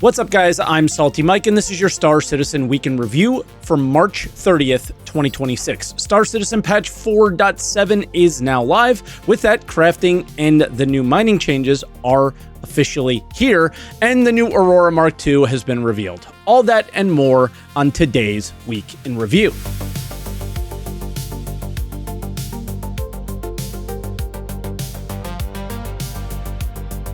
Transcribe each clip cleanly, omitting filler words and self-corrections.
What's up, guys? I'm SaltEMike, and this is your Star Citizen Week in Review for March 30th, 2026. Star Citizen patch 4.7 is now live. With that, crafting and the new mining changes are officially here, and the new Aurora Mark II has been revealed. All that and more on today's Week in Review.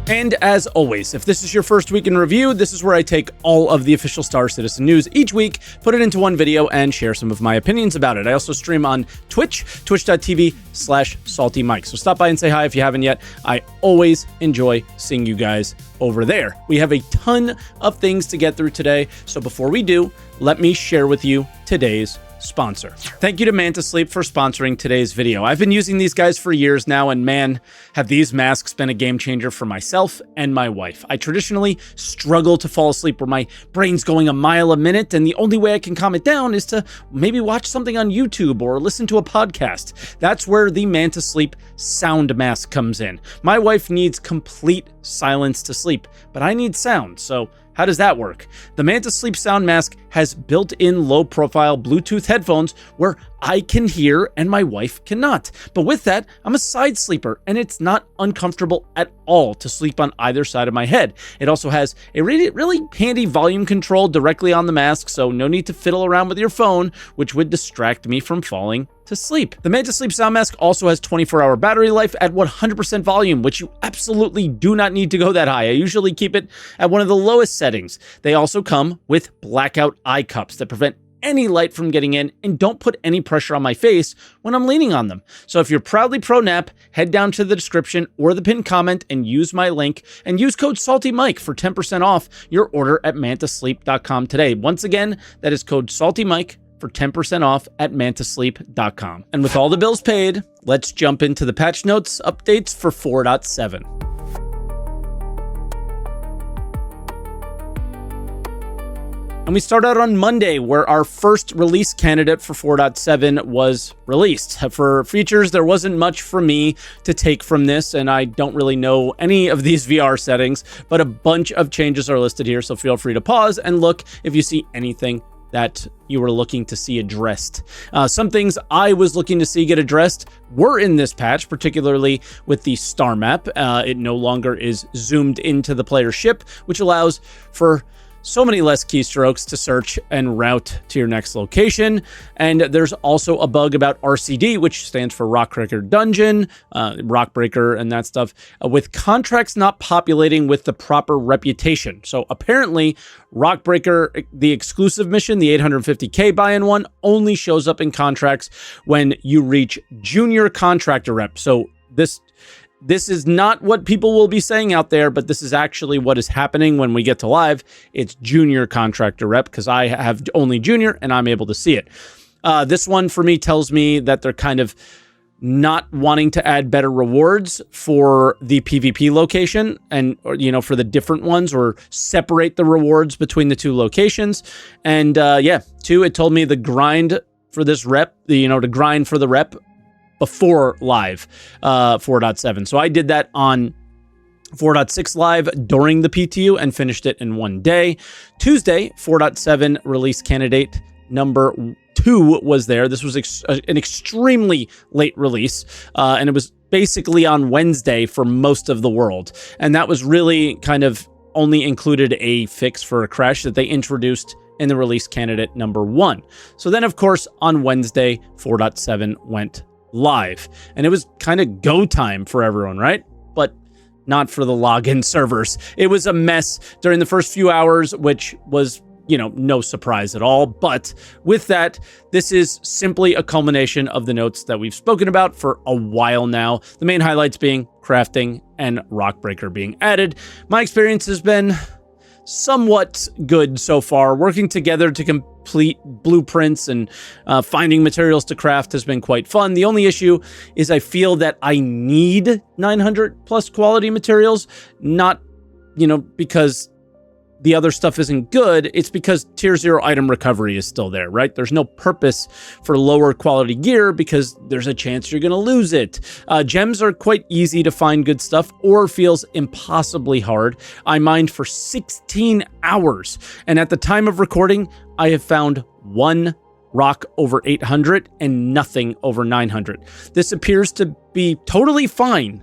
And as always, if this is your first week in review, this is where I take all of the official Star Citizen news each week, put it into one video, and share some of my opinions about it. I also stream on Twitch, twitch.tv/SaltEMike. So stop by and say hi if you haven't yet. I always enjoy seeing you guys over there. We have a ton of things to get through today. So before we do, let me share with you today's sponsor. Thank you to Manta Sleep for sponsoring today's video. I've been using these guys for years now, and man, have these masks been a game changer for myself and my wife. I traditionally struggle to fall asleep where my brain's going a mile a minute, and the only way I can calm it down is to maybe watch something on YouTube or listen to a podcast. That's where the Manta Sleep sound mask comes in. My wife needs complete silence to sleep, but I need sound, so how does that work? The Manta Sleep Sound Mask has built-in low-profile Bluetooth headphones where I can hear and my wife cannot. But with that, I'm a side sleeper, and it's not uncomfortable at all to sleep on either side of my head. It also has a really handy volume control directly on the mask, so no need to fiddle around with your phone, which would distract me from falling to sleep. The Manta Sleep Sound Mask also has 24-hour battery life at 100% volume, which you absolutely do not need to go that high. I usually keep it at one of the lowest settings. They also come with blackout eye cups that prevent any light from getting in and don't put any pressure on my face when I'm leaning on them. So if you're proudly pro-nap, head down to the description or the pinned comment and use my link and use code SaltEMike for 10% off your order at mantasleep.com today. Once again, that is code SaltEMike for 10% off at mantasleep.com. And with all the bills paid, let's jump into the patch notes updates for 4.7. And we start out on Monday, where our first release candidate for 4.7 was released. For features, there wasn't much for me to take from this, and I don't really know any of these VR settings, but a bunch of changes are listed here, so feel free to pause and look if you see anything that you were looking to see addressed. Some things I was looking to see get addressed were in this patch, particularly with the star map. It no longer is zoomed into the player's ship, which allows for so many less keystrokes to search and route to your next location. And there's also a bug about RCD, which stands for Rockbreaker Dungeon, Rockbreaker and that stuff, with contracts not populating with the proper reputation. So apparently, Rockbreaker, the exclusive mission, the 850k buy-in one, only shows up in contracts when you reach Junior Contractor Rep. So this is not what people will be saying out there, but this is actually what is happening when we get to live. It's Junior Contractor Rep, because I have only Junior and I'm able to see it. This one for me tells me that they're kind of not wanting to add better rewards for the PvP location and, for the different ones, or separate the rewards between the two locations. And two, it told me the grind for this rep, to grind for the rep before live 4.7. So I did that on 4.6 live during the PTU and finished it in one day. Tuesday, 4.7 release candidate number 2 was there. This was an extremely late release, and it was basically on Wednesday for most of the world. And that was really kind of only included a fix for a crash that they introduced in the release candidate number 1. So then, of course, on Wednesday, 4.7 went live, and it was kind of go time for everyone, right? But not for the login servers. It was a mess during the first few hours, which was, no surprise at all. But with that, this is simply a culmination of the notes that we've spoken about for a while now. The main highlights being crafting and Rockbreaker being added. My experience has been somewhat good so far. Working together to complete blueprints and finding materials to craft has been quite fun. The only issue is I feel that I need 900 plus quality materials, not, because the other stuff isn't good, it's because tier 0 item recovery is still there, right? There's no purpose for lower quality gear because there's a chance you're going to lose it. Gems are quite easy to find good stuff or feels impossibly hard. I mined for 16 hours, and at the time of recording, I have found one rock over 800 and nothing over 900. This appears to be totally fine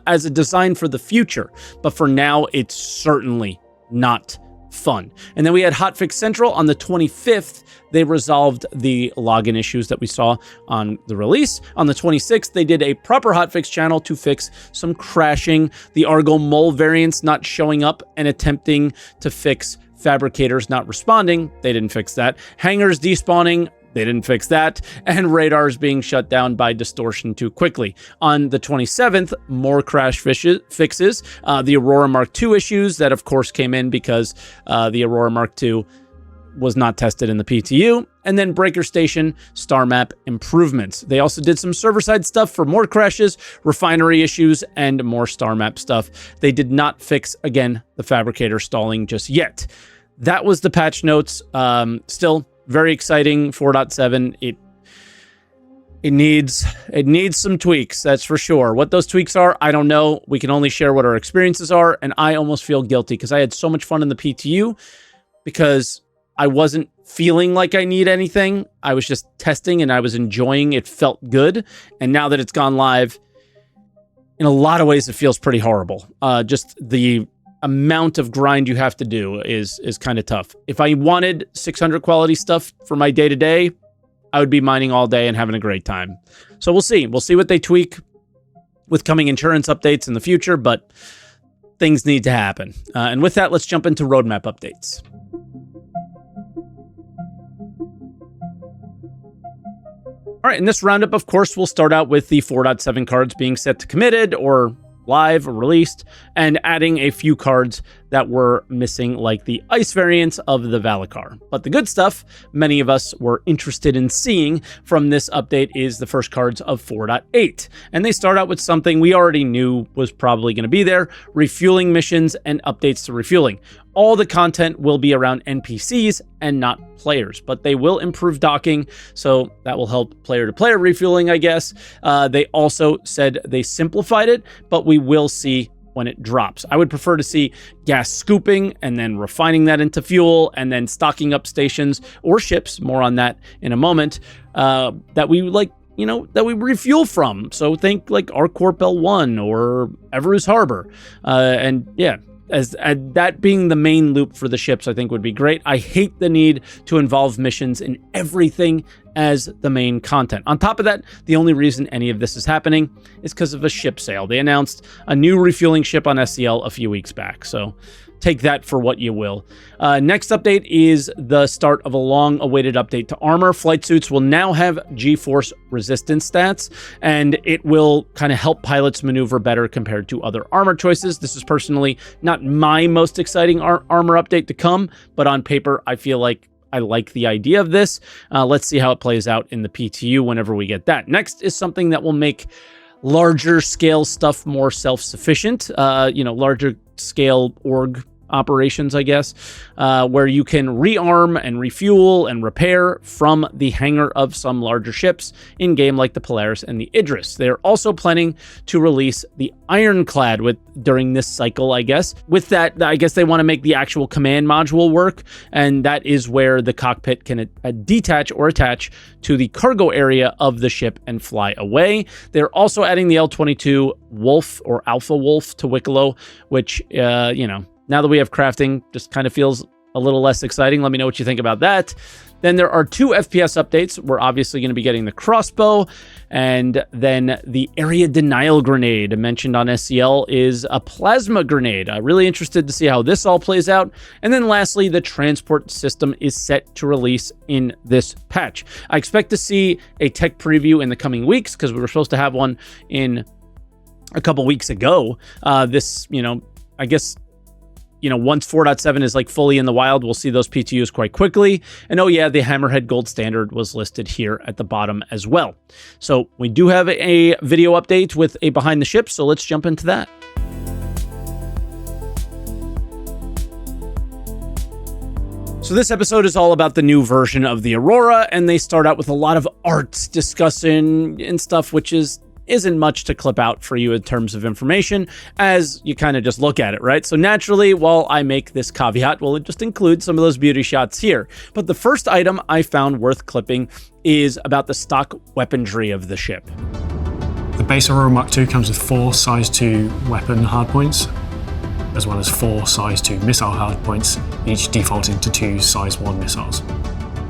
as a design for the future, but for now, it's certainly not fun. And then we had Hotfix Central on the 25th. They resolved the login issues that we saw on the release. On the 26th, they did a proper hotfix channel to fix some crashing, the Argo mole variants not showing up, and attempting to fix fabricators not responding. They didn't fix that. Hangars despawning. They didn't fix that, and radars being shut down by distortion too quickly. On the 27th, more crash fixes. The Aurora Mark II issues that, of course, came in because the Aurora Mark II was not tested in the PTU. And then Breaker Station star map improvements. They also did some server-side stuff for more crashes, refinery issues, and more star map stuff. They did not fix, again, the fabricator stalling just yet. That was the patch notes. Still very exciting. 4.7. It needs some tweaks, that's for sure. What those tweaks are, I don't know. We can only share what our experiences are, and I almost feel guilty because I had so much fun in the PTU because I wasn't feeling like I need anything. I was just testing and I was enjoying. It felt good. And now that it's gone live, in a lot of ways, it feels pretty horrible. Just the amount of grind you have to do is kind of tough. If I wanted 600 quality stuff for my day-to-day, I would be mining all day and having a great time. So we'll see. We'll see what they tweak with coming insurance updates in the future, but things need to happen. And with that, let's jump into roadmap updates. All right, in this roundup, of course, we'll start out with the 4.7 cards being set to committed or live or released, and adding a few cards that were missing, like the ice variants of the Valakar. But the good stuff many of us were interested in seeing from this update is the first cards of 4.8. And they start out with something we already knew was probably going to be there: refueling missions and updates to refueling. All the content will be around NPCs and not players, but they will improve docking, so that will help player-to-player refueling, I guess. They also said they simplified it, but we will see when it drops. I would prefer to see gas scooping and then refining that into fuel and then stocking up stations or ships, more on that in a moment, that we that we refuel from. So think like ArcCorp L1 or Everus Harbor. And yeah, as that being the main loop for the ships, I think would be great. I hate the need to involve missions in everything as the main content. On top of that, the only reason any of this is happening is because of a ship sale. They announced a new refueling ship on SCL a few weeks back, so take that for what you will. Next update is the start of a long-awaited update to armor. Flight suits will now have G-force resistance stats, and it will kind of help pilots maneuver better compared to other armor choices. This is personally not my most exciting armor update to come, but on paper, I feel like I like the idea of this. Let's see how it plays out in the PTU whenever we get that. Next is something that will make larger scale stuff more self-sufficient, larger scale org operations, I guess, where you can rearm and refuel and repair from the hangar of some larger ships in game like the Polaris and the Idris. They're also planning to release the Ironclad during this cycle, I guess. With that, I guess they want to make the actual command module work, and that is where the cockpit can detach or attach to the cargo area of the ship and fly away. They're also adding the L-22 Wolf or Alpha Wolf to Wicklow, which, now that we have crafting, just kind of feels a little less exciting. Let me know what you think about that. Then there are 2 FPS updates. We're obviously going to be getting the crossbow, and then the area denial grenade mentioned on SCL is a plasma grenade. I'm really interested to see how this all plays out. And then lastly, the transport system is set to release in this patch. I expect to see a tech preview in the coming weeks because we were supposed to have one in a couple weeks ago. I guess once 4.7 is like fully in the wild, we'll see those PTUs quite quickly. And oh yeah, the Hammerhead Gold Standard was listed here at the bottom as well. So we do have a video update with a behind the ship, so let's jump into that. So this episode is all about the new version of the Aurora, and they start out with a lot of art discussing and stuff, which isn't much to clip out for you in terms of information, as you kind of just look at it, right? So naturally, while I make this caveat, we'll just include some of those beauty shots here. But the first item I found worth clipping is about the stock weaponry of the ship. The base Aurora Mark II comes with 4 size 2 weapon hardpoints, as well as 4 size 2 missile hardpoints, each defaulting to 2 size 1 missiles.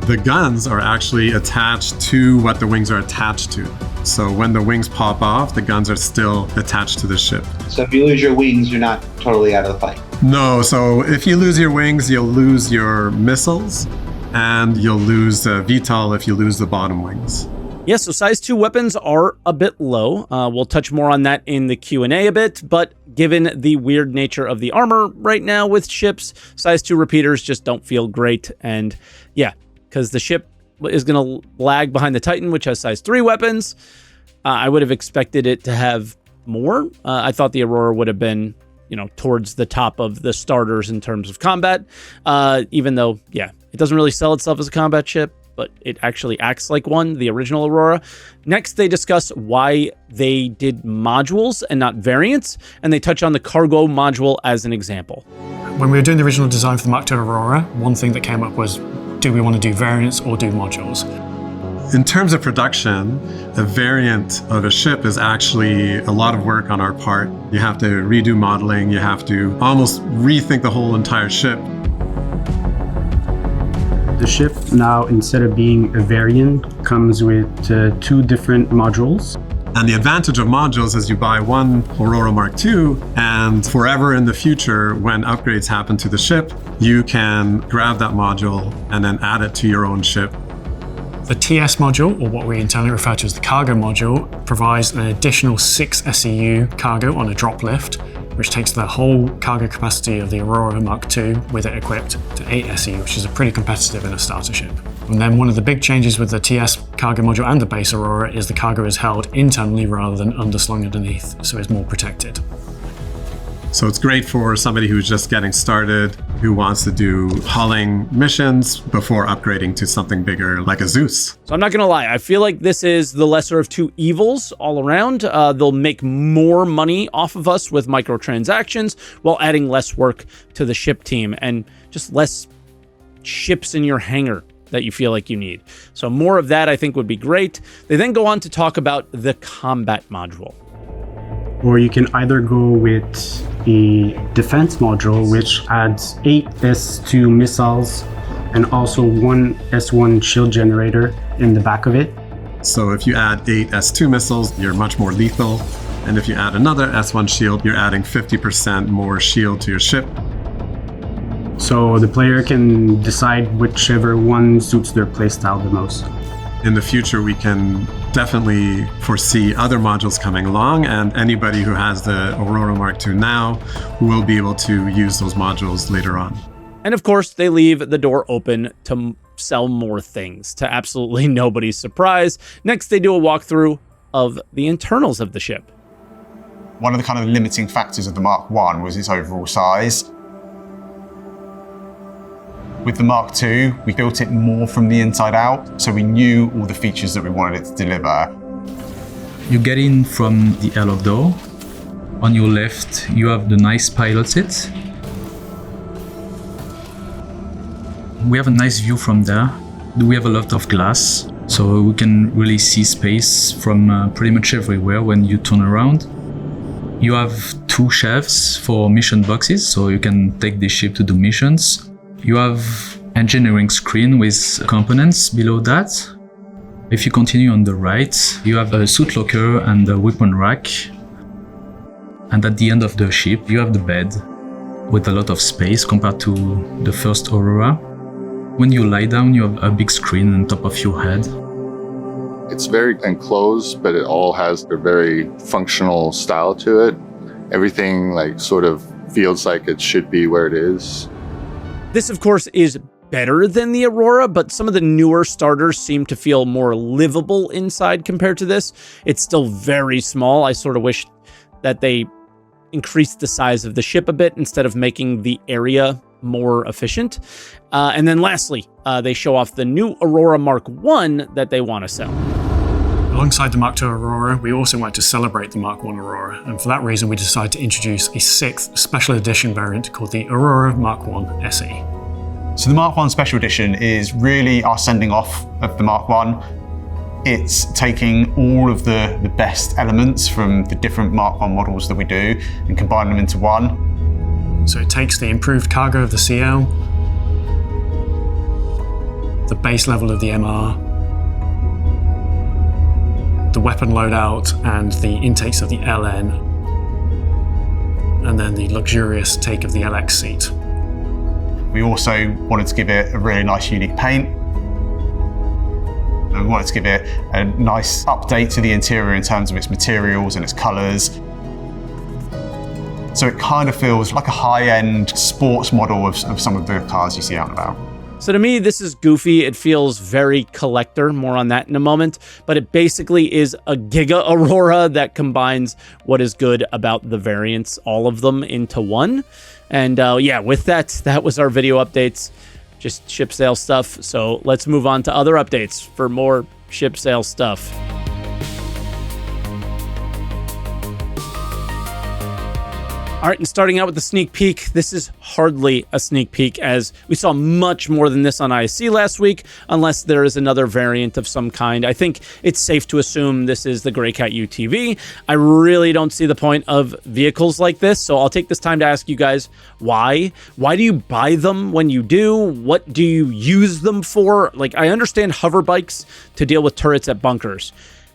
The guns are actually attached to what the wings are attached to. So when the wings pop off, the guns are still attached to the ship. So if you lose your wings, you're not totally out of the fight. No, so if you lose your wings, you'll lose your missiles, and you'll lose VTOL if you lose the bottom wings. Yeah, so size 2 weapons are a bit low. We'll touch more on that in the Q&A a bit, but given the weird nature of the armor right now with ships, size 2 repeaters just don't feel great. And yeah, because the ship is going to lag behind the Titan, which has size 3 weapons. I would have expected it to have more. I thought the Aurora would have been, towards the top of the starters in terms of combat, even though, yeah, it doesn't really sell itself as a combat ship, but it actually acts like one, the original Aurora. Next, they discuss why they did modules and not variants, and they touch on the cargo module as an example. When we were doing the original design for the Mark II Aurora, one thing that came up was, do we want to do variants or do modules? In terms of production, a variant of a ship is actually a lot of work on our part. You have to redo modeling, you have to almost rethink the whole entire ship. The ship now, instead of being a variant, comes with 2 different modules. And the advantage of modules is you buy one Aurora Mark II, and forever in the future, when upgrades happen to the ship, you can grab that module and then add it to your own ship. The TS module, or what we internally refer to as the cargo module, provides an additional 6 SEU cargo on a drop lift, which takes the whole cargo capacity of the Aurora Mark II with it equipped to 8 SEU, which is pretty competitive in a starter ship. And then one of the big changes with the TS cargo module and the base Aurora is the cargo is held internally rather than underslung underneath, so it's more protected. So it's great for somebody who's just getting started, who wants to do hauling missions before upgrading to something bigger like a Zeus. So I'm not going to lie, I feel like this is the lesser of 2 evils all around. They'll make more money off of us with microtransactions while adding less work to the ship team and just less ships in your hangar that you feel like you need. So more of that I think would be great. They then go on to talk about the combat module. Or you can either go with a defense module, which adds 8 S2 missiles and also 1 S1 shield generator in the back of it. So if you add 8 S2 missiles, you're much more lethal. And if you add another S1 shield, you're adding 50% more shield to your ship. So the player can decide whichever one suits their playstyle the most. In the future, we can definitely foresee other modules coming along, and anybody who has the Aurora Mark II now will be able to use those modules later on. And of course, they leave the door open to sell more things, to absolutely nobody's surprise. Next, they do a walkthrough of the internals of the ship. One of the kind of limiting factors of the Mark I was its overall size. With the Mark II, we built it more from the inside out, so we knew all the features that we wanted it to deliver. You get in from the airlock door. On your left, you have the nice pilot seat. We have a nice view from there. We have a lot of glass, so we can really see space from pretty much everywhere when you turn around. You have 2 shelves for mission boxes, so you can take the ship to do missions. You have engineering screen with components below that. If you continue on the right, you have a suit locker and a weapon rack. And at the end of the ship, you have the bed with a lot of space compared to the first Aurora. When you lie down, you have a big screen on top of your head. It's very enclosed, but it all has a very functional style to it. Everything sort of feels like it should be where it is. This, of course, is better than the Aurora, but some of the newer starters seem to feel more livable inside compared to this. It's still very small. I sort of wish that they increased the size of the ship a bit instead of making the area more efficient. And then lastly, they show off the new Aurora Mark 1 that they want to sell. Alongside the Mark II Aurora, we also wanted to celebrate the Mark I Aurora, and for that reason we decided to introduce a 6th special edition variant called the Aurora Mark I SE. So the Mark I Special Edition is really our sending off of the Mark I. It's taking all of the best elements from the different Mark I models that we do and combining them into one. So it takes the improved cargo of the CL, the base level of the MR, the weapon loadout and the intakes of the LN, and then the luxurious take of the LX seat. We also wanted to give it a really nice unique paint. And we wanted to give it a nice update to the interior in terms of its materials and its colours. So it kind of feels like a high-end sports model of some of the cars you see out and about. So to me, this is goofy. It feels very collector, more on that in a moment, but it basically is a Giga Aurora that combines what is good about the variants, all of them into one. And yeah, with that, that was our video updates, just ship sale stuff. So let's move on to other updates for more ship sale stuff. All right, and starting out with the sneak peek, this is hardly a sneak peek as we saw much more than this on ISC last week, unless there is another variant of some kind. I think it's safe to assume this is the Greycat UTV. I really don't see the point of vehicles like this, so I'll take this time to ask you guys why. Why do you buy them when you do? What do you use them for? Like, I understand hover bikes to deal with turrets at bunkers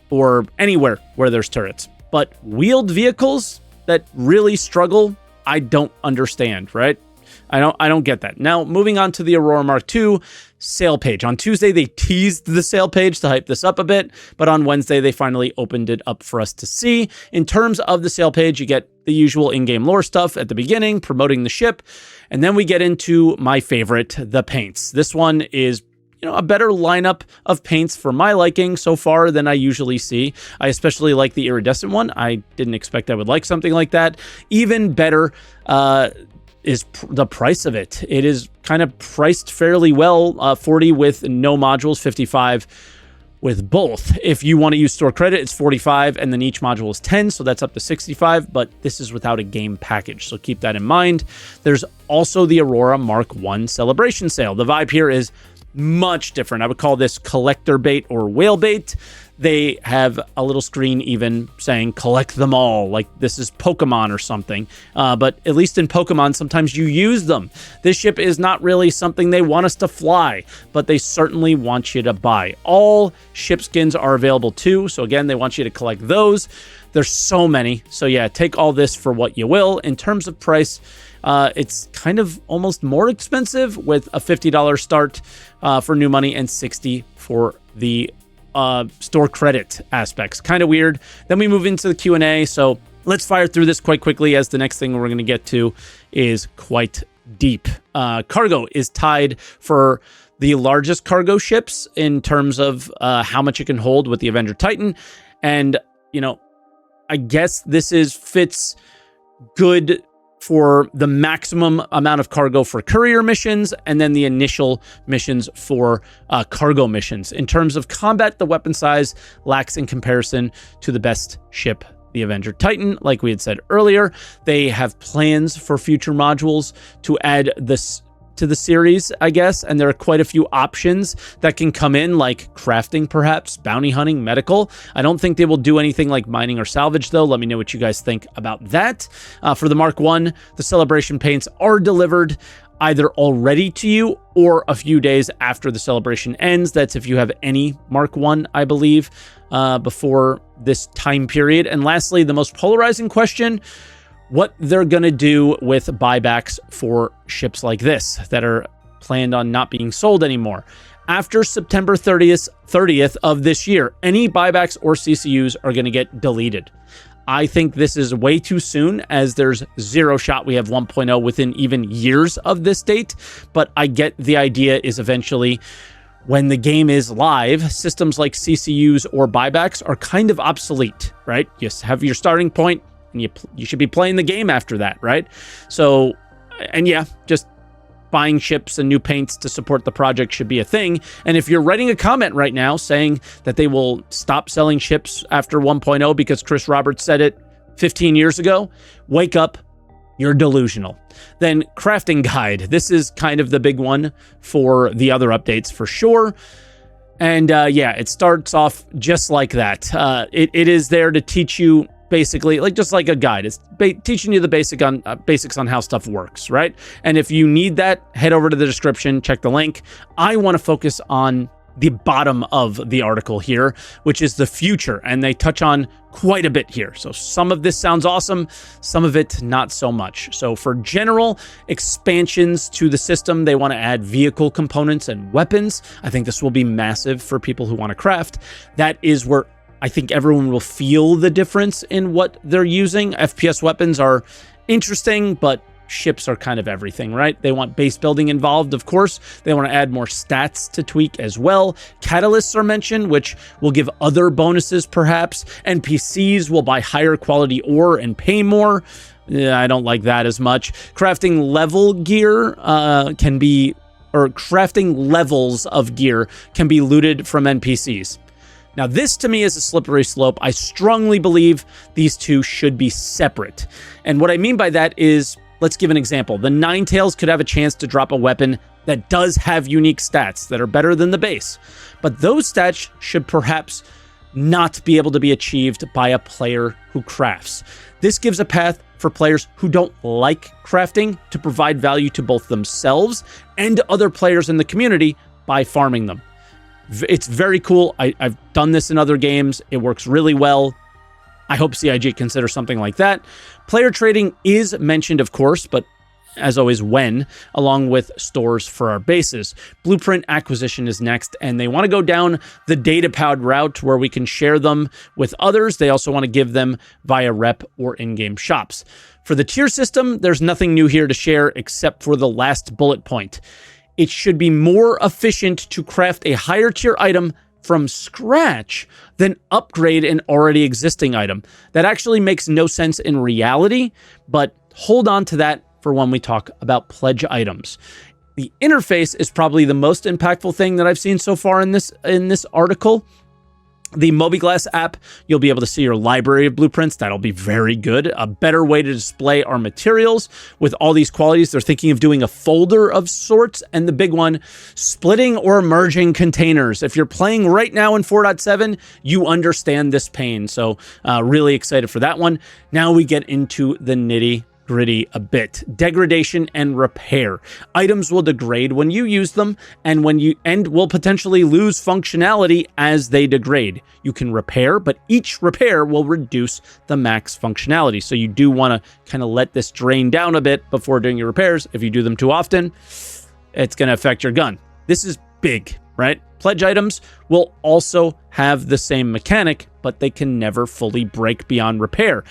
or anywhere where there's turrets, but wheeled vehicles that really struggle, I don't understand, right? I don't get that. Now, moving on to the Aurora Mark II sale page. On Tuesday, they teased the sale page to hype this up a bit, but on Wednesday, they finally opened it up for us to see. In terms of the sale page, you get the usual in-game lore stuff at the beginning, promoting the ship, and then we get into my favorite, the paints. This one is a better lineup of paints for my liking so far than I usually see. I especially like the iridescent one. I didn't expect I would like something like that. Even better is the price of it. It is kind of priced fairly well, 40 with no modules, 55 with both. If you want to use store credit, it's 45, and then each module is 10, so that's up to 65, but this is without a game package, so keep that in mind. There's also the Aurora Mark I celebration sale. The vibe here is much different. I would call this collector bait or whale bait. They have a little screen even saying collect them all, like this is Pokemon or something. But at least in Pokemon, sometimes you use them. This ship is not really something they want us to fly, but they certainly want you to buy. All ship skins are available too. So again, they want you to collect those. There's so many. So yeah, take all this for what you will. In terms of price, it's kind of almost more expensive with a $50 start for new money and $60 for the store credit aspects. Kind of weird. Then we move into the Q&A. So let's fire through this quite quickly as the next thing we're going to get to is quite deep. Cargo is tied for the largest cargo ships in terms of how much it can hold with the Avenger Titan. And, I guess this fits good for the maximum amount of cargo for courier missions, and then the initial missions for cargo missions. In terms of combat, the weapon size lacks in comparison to the best ship, the Avenger Titan. Like we had said earlier, they have plans for future modules to add this to the series, I guess, and there are quite a few options that can come in, like crafting perhaps, bounty hunting, medical. I don't think they will do anything like mining or salvage though. Let me know what you guys think about that. For the Mark I, the celebration paints are delivered either already to you or a few days after the celebration ends. That's if you have any Mark I believe, before this time period. And lastly, the most polarizing question, what they're going to do with buybacks for ships like this that are planned on not being sold anymore. After September 30th of this year, any buybacks or CCUs are going to get deleted. I think this is way too soon, as there's zero shot we have 1.0 within even years of this date, but I get the idea is eventually when the game is live, systems like CCUs or buybacks are kind of obsolete, right? You have your starting point, and you should be playing the game after that, right? So, and yeah, just buying ships and new paints to support the project should be a thing. And if you're writing a comment right now saying that they will stop selling ships after 1.0 because Chris Roberts said it 15 years ago, wake up, you're delusional. Then crafting guide. This is kind of the big one for the other updates for sure. And yeah, it starts off just like that. It is there to teach you basically, like just like a guide. It's teaching you the basics on how stuff works, right? And if you need that, head over to the description, check the link. I want to focus on the bottom of the article here, which is the future, and they touch on quite a bit here. So some of this sounds awesome, some of it not so much. So for general expansions to the system, they want to add vehicle components and weapons. I think this will be massive for people who want to craft. That is where I think everyone will feel the difference in what they're using. FPS weapons are interesting, but ships are kind of everything, right? They want base building involved, of course. They want to add more stats to tweak as well. Catalysts are mentioned, which will give other bonuses perhaps. NPCs will buy higher quality ore and pay more. Yeah, I don't like that as much. Crafting level gear crafting levels of gear can be looted from NPCs. Now, this to me is a slippery slope. I strongly believe these two should be separate. And what I mean by that is, let's give an example. The Ninetales could have a chance to drop a weapon that does have unique stats that are better than the base. But those stats should perhaps not be able to be achieved by a player who crafts. This gives a path for players who don't like crafting to provide value to both themselves and other players in the community by farming them. It's very cool. I've done this in other games. It works really well. I hope CIG considers something like that. Player trading is mentioned, of course, but as always, when, along with stores for our bases. Blueprint acquisition is next, and they want to go down the data-powered route where we can share them with others. They also want to give them via rep or in-game shops. For the tier system, there's nothing new here to share except for the last bullet point. It should be more efficient to craft a higher tier item from scratch than upgrade an already existing item. That actually makes no sense in reality, but hold on to that for when we talk about pledge items. The interface is probably the most impactful thing that I've seen so far in this article. The MobiGlass app, you'll be able to see your library of blueprints. That'll be very good. A better way to display our materials with all these qualities. They're thinking of doing a folder of sorts. And the big one, splitting or merging containers. If you're playing right now in 4.7, you understand this pain. So really excited for that one. Now we get into the nitty-gritty a bit. Degradation and repair. Items will degrade when you use them, and will potentially lose functionality as they degrade. You can repair, but each repair will reduce the max functionality. So you do want to kind of let this drain down a bit before doing your repairs. If you do them too often, it's going to affect your gun. This is big, right? Pledge items will also have the same mechanic, but they can never fully break beyond repair,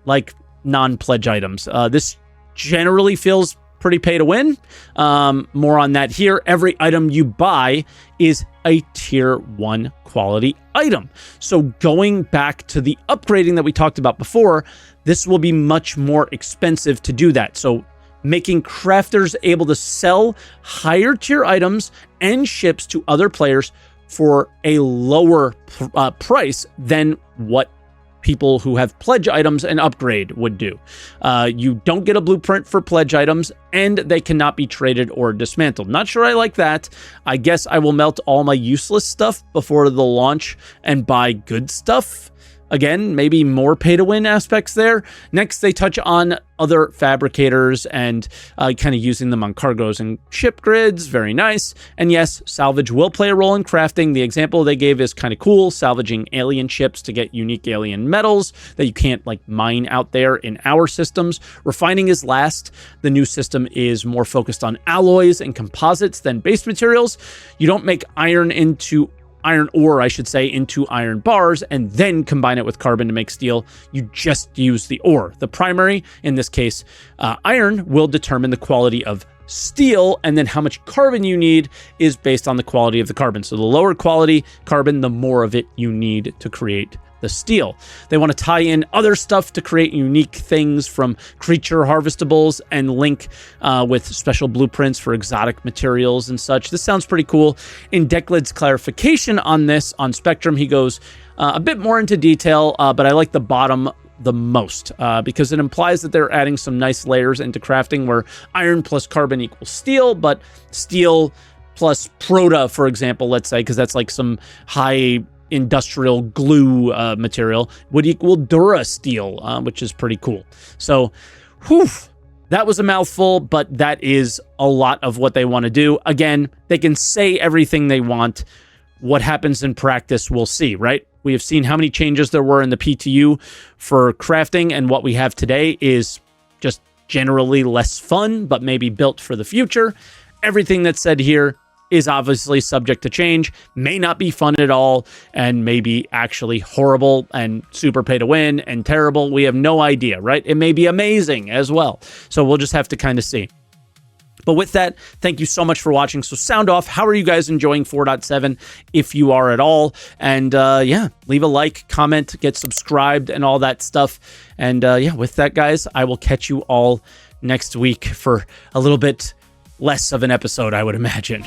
like non-pledge items. This generally feels pretty pay to win. More on that here. Every item you buy is a tier 1 quality item. So going back to the upgrading that we talked about before, this will be much more expensive to do that. So making crafters able to sell higher tier items and ships to other players for a lower price than what people who have pledge items and upgrade would do. You don't get a blueprint for pledge items, and they cannot be traded or dismantled. Not sure I like that. I guess I will melt all my useless stuff before the launch and buy good stuff. Again, maybe more pay-to-win aspects there. Next, they touch on other fabricators and kind of using them on cargoes and ship grids. Very nice. And yes, salvage will play a role in crafting. The example they gave is kind of cool, salvaging alien ships to get unique alien metals that you can't like mine out there in our systems. Refining is last. The new system is more focused on alloys and composites than base materials. You don't make iron ore, I should say, into iron bars and then combine it with carbon to make steel. You just use the ore. The primary, in this case, iron, will determine the quality of steel, and then how much carbon you need is based on the quality of the carbon. So the lower quality carbon, the more of it you need to create the steel. They want to tie in other stuff to create unique things from creature harvestables and link with special blueprints for exotic materials and such. This sounds pretty cool. In Decklid's clarification on this on Spectrum, he goes a bit more into detail, but I like the bottom the most because it implies that they're adding some nice layers into crafting where iron plus carbon equals steel, but steel plus proto, for example, let's say, because that's like some high industrial glue material, would equal dura steel, which is pretty cool. So, whew, that was a mouthful, but that is a lot of what they want to do. Again, they can say everything they want. What happens in practice, we'll see, right? We have seen how many changes there were in the PTU for crafting, and what we have today is just generally less fun, but maybe built for the future. Everything that's said here is obviously subject to change, may not be fun at all, and maybe actually horrible and super pay to win and terrible. We have no idea, right? It may be amazing as well. So we'll just have to kind of see. But with that, thank you so much for watching. So sound off. How are you guys enjoying 4.7 if you are at all? And yeah, leave a like, comment, get subscribed and all that stuff. And yeah, with that, guys, I will catch you all next week for a little bit less of an episode, I would imagine.